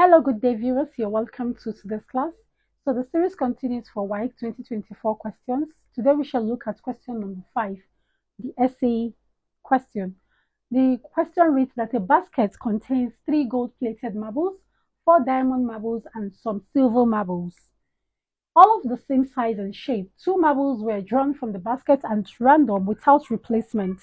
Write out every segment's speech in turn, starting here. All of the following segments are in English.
Hello, good day, viewers. You're welcome to today's class. So the series continues for Waec 2024 questions. Today we shall look at question number 5, the essay question. The question reads that a basket contains 3 gold-plated marbles, 4 diamond marbles, and some silver marbles. All of the same size and shape. 2 marbles were drawn from the basket at random without replacement.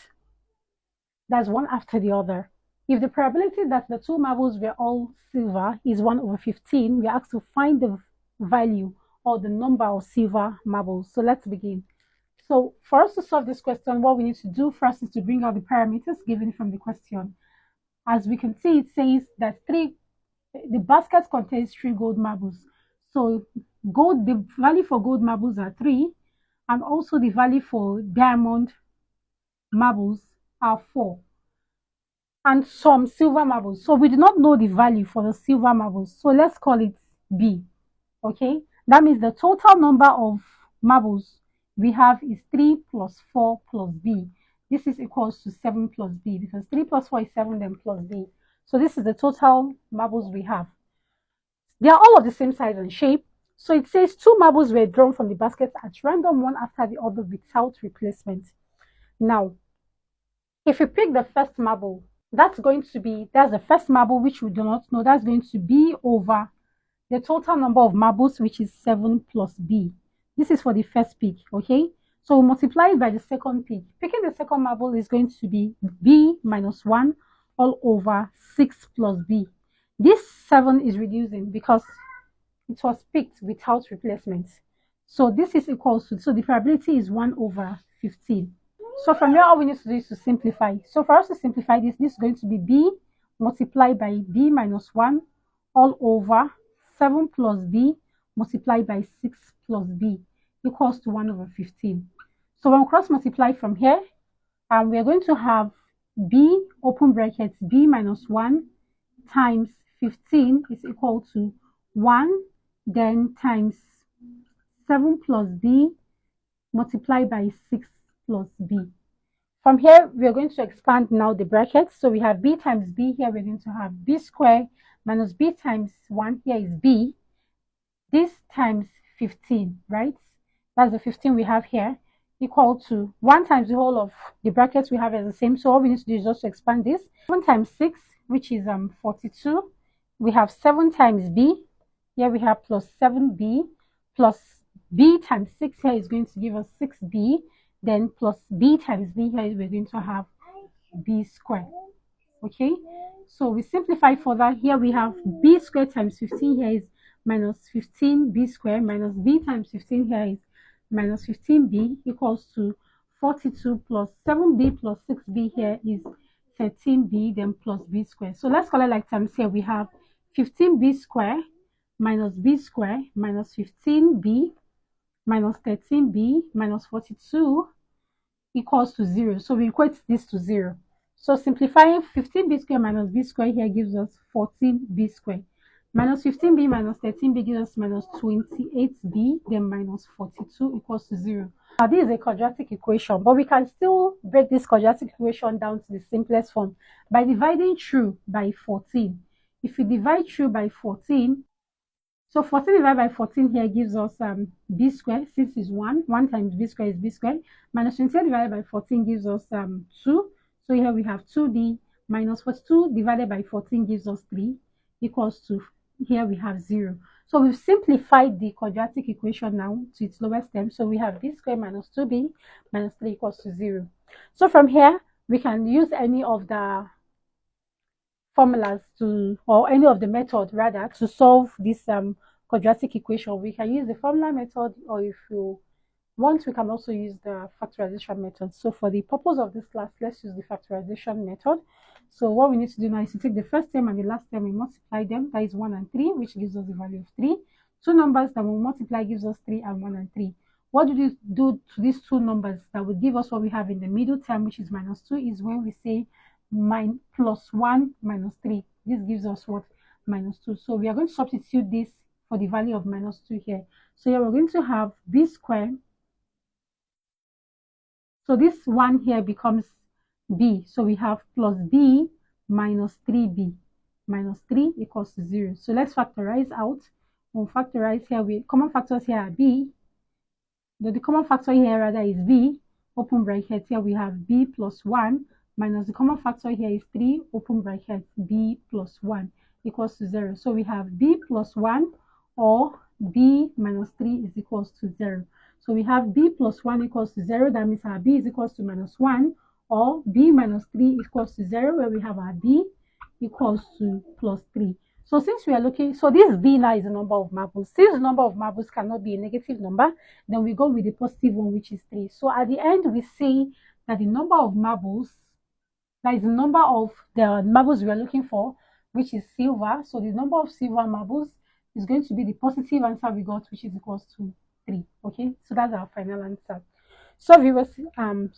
That's one after the other. If the probability that the 2 marbles were all silver is 1 over 15, we are asked to find the value or the number of silver marbles. So let's begin. So for us to solve this question, what we need to do first is to bring out the parameters given from the question. As we can see, it says that the basket contains 3 gold marbles. So the value for gold marbles are 3, and also the value for diamond marbles are 4. And some silver marbles. So we do not know the value for the silver marbles. So let's call it B. Okay. That means the total number of marbles we have is 3 plus 4 plus B. This is equals to 7 plus B, because 3 plus 4 is 7, then plus B. So this is the total marbles we have. They are all of the same size and shape. So it says 2 marbles were drawn from the basket at random, one after the other without replacement. Now, if you pick the first marble, that's the first marble, which we do not know. That's going to be over the total number of marbles, which is 7 plus B. This is for the first pick, okay? So we multiply it by the second pick. Picking the second marble is going to be B minus 1 all over 6 plus B. This 7 is reducing because it was picked without replacement. So this is equals to, so the probability is 1 over 15. So from here, all we need to do is to simplify. So for us to simplify this is going to be B multiplied by B minus 1 all over 7 plus B multiplied by 6 plus B equals to 1 over 15. So when we cross multiply from here, we are going to have B, open brackets, B minus 1 times 15 is equal to 1, then times 7 plus B multiplied by 6 plus B. From here, we are going to expand now the brackets. So we have B times B here. We're going to have B squared minus B times 1 here is B. This times 15, right? That's the 15 we have here, equal to 1 times the whole of the brackets we have as the same. So all we need to do is just to expand this. 7 times 6, which is 42. We have 7 times B. Here we have plus 7B plus B times 6 here is going to give us 6B. Then plus B times B here, we're going to have B squared. Okay, so we simplify further. Here we have B squared times 15 here is minus 15B squared minus B times 15 here is minus 15B equals to 42 plus 7B plus 6B here is 13B, then plus B squared. So let's call it like times here. We have 15B squared minus B squared minus 15B minus 13B minus 42 equals to 0. So we equate this to 0. So simplifying 15B squared minus B squared here gives us 14B squared. Minus 15B minus 13B gives us minus 28B, then minus 42 equals to 0. Now this is a quadratic equation, but we can still break this quadratic equation down to the simplest form by dividing through by 14. If we divide through by 14, so 14 divided by 14 here gives us B squared, since it's 1. 1 times B squared is B squared. Minus 28 divided by 14 gives us 2. So here we have 2B minus 42 divided by 14 gives us 3 equals to, here we have 0. So we've simplified the quadratic equation now to its lowest term. So we have B squared minus 2B minus 3 equals to 0. So from here, we can use any of the formulas or any of the method rather to solve this quadratic equation. We can use the formula method, or if you want, we can also use the factorization method. So for the purpose of this class, let's use the factorization method. So what we need to do now is to take the first term and the last term, we multiply them. That is 1 and 3, which gives us the value of 3. Two numbers that we multiply gives us 3 and 1 and 3. What do we do to these two numbers that will give us what we have in the middle term, which is minus 2, is when we say plus 1 minus 3. This gives us what? Minus 2. So we are going to substitute this for the value of minus 2 here. So here we're going to have B squared. So this 1 here becomes B. So we have plus B minus 3B. minus 3 equals to 0. So let's factorize out. When we factorize here, common factors here are b. The common factor here rather is b, open bracket. Here we have b plus 1 minus the common factor here is 3, open bracket, b plus 1 equals to 0. So we have b plus 1 or b minus 3 is equals to 0. So we have b plus 1 equals to 0. That means our b is equals to minus 1, or b minus 3 equals to 0, where we have our b equals to plus 3. So since we are looking, so this b now is the number of marbles. Since the number of marbles cannot be a negative number, then we go with the positive one, which is 3. So at the end, we say that the number of marbles, that is the number of the marbles we are looking for, which is silver. So the number of silver marbles is going to be the positive answer we got, which is equals to 3. Okay, so that's our final answer. So viewers,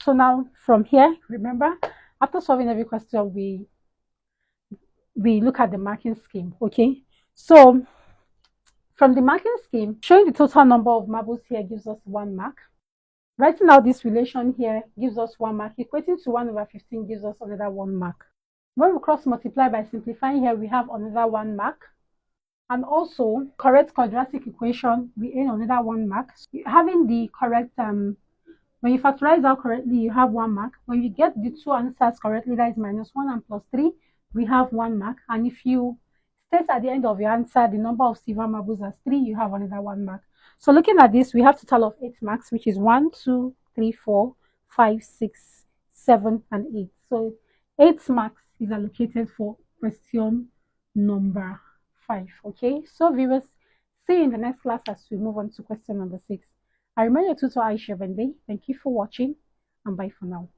so now from here, remember, after solving every question, we look at the marking scheme. Okay, so from the marking scheme, showing the total number of marbles here gives us 1 mark. Writing out this relation here gives us 1 mark. Equating to 1 over 15 gives us another 1 mark. When we cross multiply by simplifying here, we have another 1 mark. And also, correct quadratic equation, we earn another 1 mark. Having the correct, when you factorize out correctly, you have 1 mark. When you get the two answers correctly, that is minus 1 and plus 3, we have 1 mark. And if you state at the end of your answer the number of silver marbles as 3, you have another 1 mark. So looking at this, we have a total of 8 marks, which is 1, 2, 3, 4, 5, 6, 7, and 8. So 8 marks is allocated for question number 5. Okay, so viewers, see you in the next class as we move on to question number 6. I remain your tutor Aisha Vende. Thank you for watching, and bye for now.